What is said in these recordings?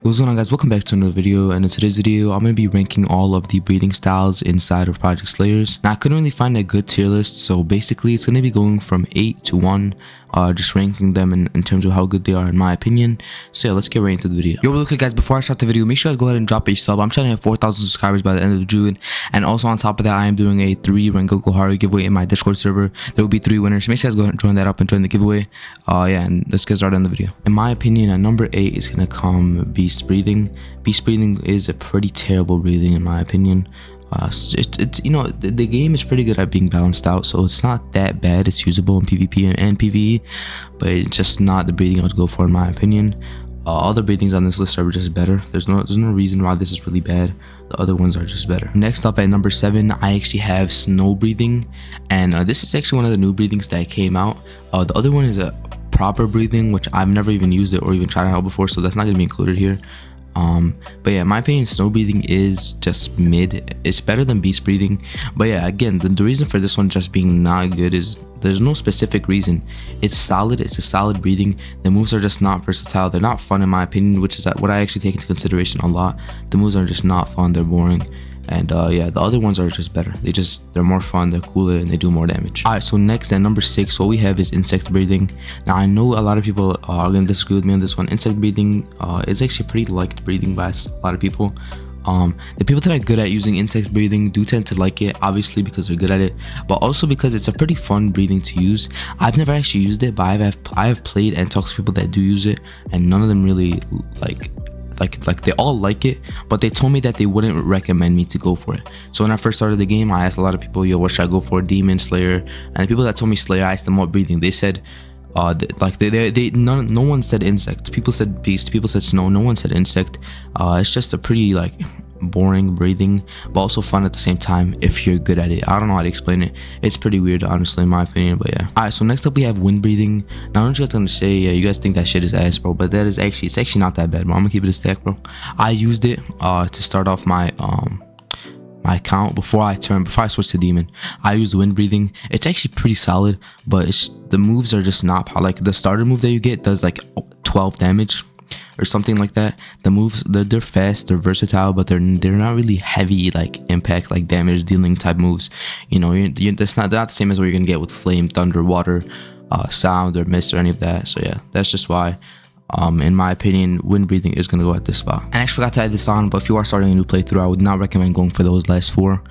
What's going on, guys? Welcome back to another video, and in today's video I'm going to be ranking all of the breathing styles inside of Project Slayers. Now I couldn't really find a good tier list, so basically it's going to be going from 8 to 1, just ranking them in terms of how good they are in my opinion. So yeah, let's get right into the video. Yo, real quick guys, before I start the video, make sure you guys go ahead and drop a sub. I'm trying to hit 4,000 subscribers by the end of June, and also on top of that I am doing a 3 Rengoku Haru giveaway in my Discord server. There will be 3 winners. Make sure you guys go ahead and join that up and join the giveaway. Yeah, and let's get started on the video. In my opinion, at number 8 is going to come Beast Breathing. Beast Breathing is a pretty terrible breathing in my opinion. It's you know, the game is pretty good at being balanced out, so it's not that bad. It's usable in PvP and PvE, but it's just not the breathing I would go for in my opinion. All the breathings on this list are just better. There's no reason why this is really bad. The other ones are just better. Next up at number 7, I actually have Snow Breathing, and this is actually one of the new breathings that came out. The other one is a proper breathing, which I've never even used it or even tried it out before, so that's not going to be included here. But yeah, in my opinion, Snow Breathing is just mid. It's better than Beast Breathing, but yeah, again, the reason for this one just being not good is there's no specific reason. It's solid. It's a solid breathing. The moves are just not versatile. They're not fun in my opinion, which is what I actually take into consideration a lot. The moves are just not fun. They're boring. And yeah, the other ones are just better. They're more fun, they're cooler, and they do more damage. Alright, so next at number 6, what we have is Insect Breathing. Now I know a lot of people are going to disagree with me on this one. Insect Breathing is actually pretty liked breathing by a lot of people. The people that are good at using insect breathing do tend to like it, obviously because they're good at it, but also because it's a pretty fun breathing to use. I've never actually used it, but I have played and talked to people that do use it, and none of them really like they all like it, but they told me that they wouldn't recommend me to go for it. So when I first started the game, I asked a lot of people, yo, what should I go for, Demon, Slayer? And the people that told me Slayer, I asked them what breathing. They said no one said insect. People said beast, people said snow, no one said insect. It's just a pretty like boring breathing, but also fun at the same time if you're good at it. I don't know how to explain it. It's pretty weird, honestly, in my opinion, but yeah. Alright, so next up we have Wind Breathing. Now I don't you guys gonna say, yeah, you guys think that shit is ass, bro, but it's actually not that bad, bro. I'm gonna keep it a stack, bro. I used it to start off my my account before I switched to Demon. I used Wind Breathing. It's actually pretty solid, but the moves are just not like the starter move that you get does like 12 damage or something like that. The moves, they're fast, they're versatile, but they're not really heavy like impact, like damage dealing type moves. You know, they're not the same as what you're gonna get with Flame, Thunder, Water, Sound, or Mist, or any of that. So yeah, that's just why in my opinion, Wind Breathing is going to go at this spot. And I actually forgot to add this on, but if you are starting a new playthrough, I would not recommend going for those last 4.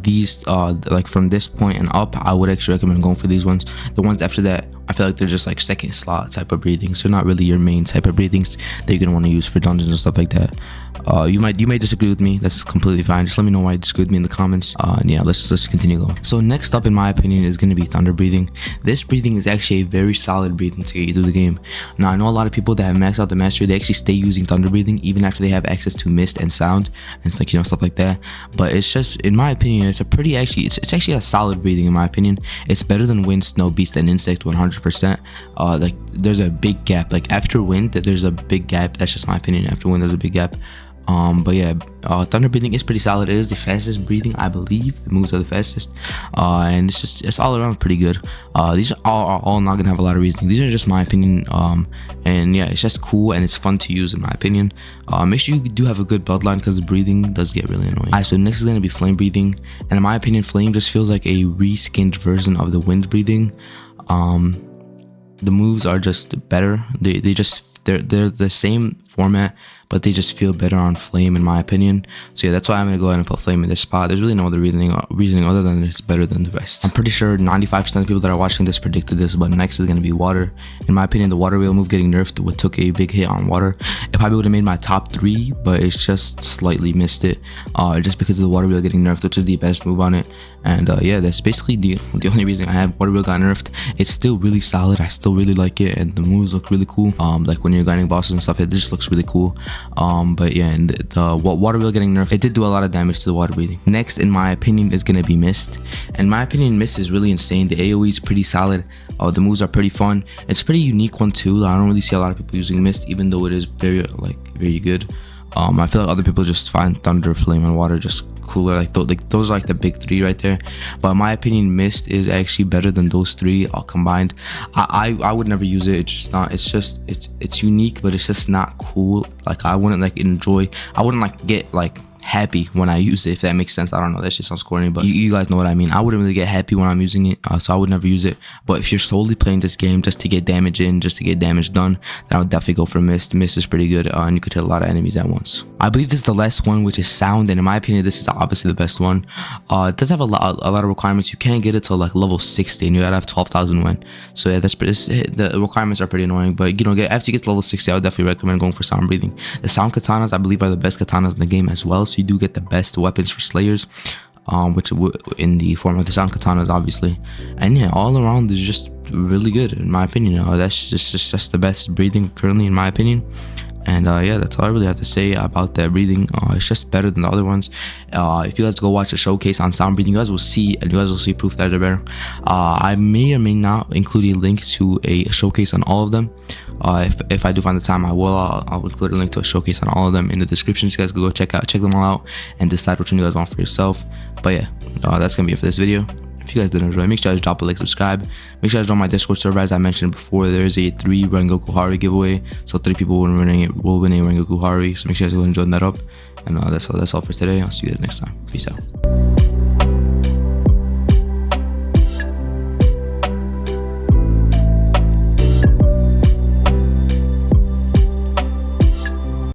These like from this point and up, I would actually recommend going for these ones. The ones after that, I feel like they're just like second slot type of breathings. They're not really your main type of breathings that you're gonna want to use for dungeons and stuff like that. You may disagree with me. That's completely fine. Just let me know why you disagree with me in the comments. And yeah, let's continue going. So next up, in my opinion, is gonna be Thunder Breathing. This breathing is actually a very solid breathing to get you through the game. Now I know a lot of people that have maxed out the mastery, they actually stay using Thunder Breathing even after they have access to Mist and Sound, and it's like, you know, stuff like that. But it's just, in my opinion, it's actually a solid breathing in my opinion. It's better than Wind, Snow, Beast, and Insect 100%. Like there's a big gap. Like after Wind, there's a big gap. That's just my opinion. After Wind, there's a big gap. But yeah, Thunder Breathing is pretty solid. It is the fastest breathing, I believe. The moves are the fastest, and it's all around pretty good. These are all not gonna have a lot of reasoning. These are just my opinion. And yeah, it's just cool and it's fun to use in my opinion. Make sure you do have a good bloodline because the breathing does get really annoying. Alright, so next is gonna be Flame Breathing, and in my opinion, Flame just feels like a reskinned version of the Wind Breathing. The moves are just better. They're the same format, but they just feel better on Flame in my opinion. So yeah, that's why I'm gonna go ahead and put Flame in this spot. There's really no other reasoning other than it's better than the rest. I'm pretty sure 95% of the people that are watching this predicted this, but next is gonna be Water. In my opinion, the Water Wheel move getting nerfed took a big hit on Water. It probably would have made my top 3, but it's just slightly missed it, just because of the Water Wheel getting nerfed, which is the best move on it. And yeah, that's basically the only reason I have. Water Wheel got nerfed. It's still really solid. I still really like it, and the moves look really cool. Like when you're grinding bosses and stuff, it just looks really cool. But yeah, and the Water Wheel getting nerfed, it did do a lot of damage to the Water Breathing. Next, in my opinion, is gonna be Mist. And in my opinion, Mist is really insane. The AoE is pretty solid. The moves are pretty fun. It's a pretty unique one too. I don't really see a lot of people using Mist, even though it is very good. I feel like other people just find Thunder, Flame, and Water just cooler. Like those are like the big three right there. But in my opinion, Mist is actually better than those three all combined. I would never use it. It's just not. It's unique, but it's just not cool. Like I wouldn't like enjoy. I wouldn't like get like happy when I use it, if that makes sense. I don't know, that shit sounds corny, but you guys know what I mean. I wouldn't really get happy when I'm using it, so I would never use it. But if you're solely playing this game just to get damage in, just to get damage done, then I would definitely go for Mist. Mist is pretty good, and you could hit a lot of enemies at once. I believe this is the last one, which is Sound, and in my opinion this is obviously the best one. It does have a lot of requirements. You can't get it till like level 60, and you gotta have 12,000 win. So yeah, the requirements are pretty annoying, but you know, after you get to level 60, I would definitely recommend going for Sound Breathing. The Sound Katanas I believe are the best katanas in the game as well, so you do get the best weapons for slayers, which in the form of the Sound Katanas obviously. And yeah, all around is just really good in my opinion. That's just the best breathing currently in my opinion. And yeah, that's all I really have to say about that breathing. It's just better than the other ones. If you guys go watch a showcase on Sound Breathing, you guys will see proof that they're better. I may or may not include a link to a showcase on all of them. If I do find the time, I will. I'll include a link to a showcase on all of them in the description, so you guys can go check them all out and decide which one you guys want for yourself. But yeah, that's gonna be it for this video. If you guys did enjoy, make sure you guys drop a like, subscribe. Make sure you guys join my Discord server. As I mentioned before, there is a 3 Rengoku Hari giveaway, so 3 people will win a Rengoku Hari. So make sure you guys go and join that up. And that's all for today. I'll see you guys next time. Peace out.